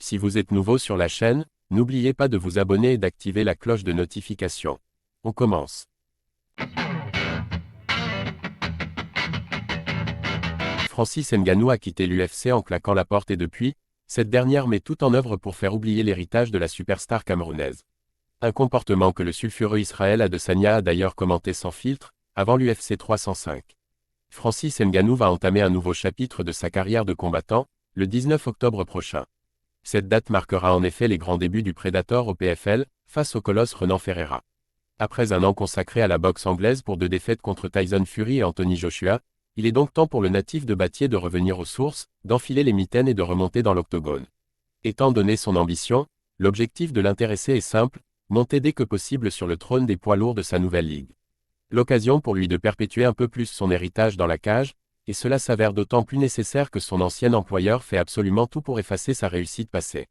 Si vous êtes nouveau sur la chaîne, n'oubliez pas de vous abonner et d'activer la cloche de notification. On commence. Francis Ngannou a quitté l'UFC en claquant la porte et depuis, cette dernière met tout en œuvre pour faire oublier l'héritage de la superstar camerounaise. Un comportement que le sulfureux Israël Adesanya a d'ailleurs commenté sans filtre, avant l'UFC 305. Francis Ngannou va entamer un nouveau chapitre de sa carrière de combattant, le 19 octobre prochain. Cette date marquera en effet les grands débuts du Predator au PFL, face au colosse Renan Ferreira. Après un an consacré à la boxe anglaise pour 2 défaites contre Tyson Fury et Anthony Joshua, il est donc temps pour le natif de Battier de revenir aux sources, d'enfiler les mitaines et de remonter dans l'octogone. Étant donné son ambition, l'objectif de l'intéressé est simple, monter dès que possible sur le trône des poids lourds de sa nouvelle ligue. L'occasion pour lui de perpétuer un peu plus son héritage dans la cage, et cela s'avère d'autant plus nécessaire que son ancien employeur fait absolument tout pour effacer sa réussite passée.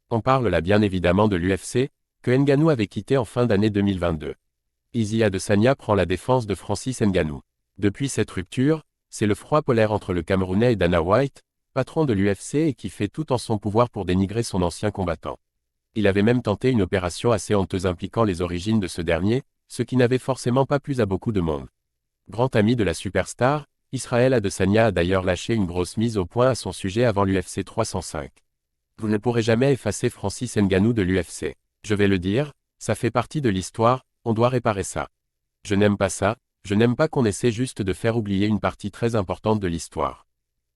On parle là bien évidemment de l'UFC, que Ngannou avait quitté en fin d'année 2022. Izzy Adesanya prend la défense de Francis Ngannou. Depuis cette rupture, c'est le froid polaire entre le Camerounais et Dana White, patron de l'UFC et qui fait tout en son pouvoir pour dénigrer son ancien combattant. Il avait même tenté une opération assez honteuse impliquant les origines de ce dernier, ce qui n'avait forcément pas plu à beaucoup de monde. Grand ami de la superstar, Israël Adesanya a d'ailleurs lâché une grosse mise au point à son sujet avant l'UFC 305. Vous ne pourrez jamais effacer Francis Ngannou de l'UFC. Je vais le dire, ça fait partie de l'histoire, on doit réparer ça. Je n'aime pas ça, je n'aime pas qu'on essaie juste de faire oublier une partie très importante de l'histoire.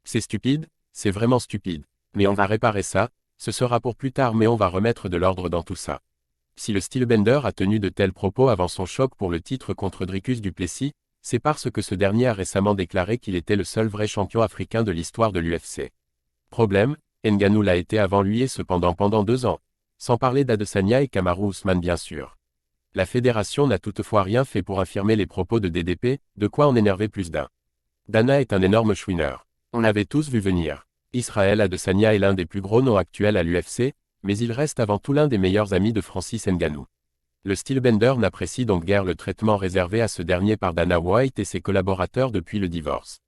C'est stupide, c'est vraiment stupide. Mais on va réparer ça, ce sera pour plus tard mais on va remettre de l'ordre dans tout ça. Si le Stylebender a tenu de tels propos avant son choc pour le titre contre Dricus du Plessis, c'est parce que ce dernier a récemment déclaré qu'il était le seul vrai champion africain de l'histoire de l'UFC. Problème, Ngannou l'a été avant lui et cependant pendant 2 ans. Sans parler d'Adesanya et Kamaru Usman bien sûr. La fédération n'a toutefois rien fait pour infirmer les propos de DDP, de quoi en énerver plus d'un. Dana est un énorme chouineur. On l'avait tous vu venir. Israël Adesanya est l'un des plus gros noms actuels à l'UFC, mais il reste avant tout l'un des meilleurs amis de Francis Ngannou. Le Stylebender n'apprécie donc guère le traitement réservé à ce dernier par Dana White et ses collaborateurs depuis le divorce.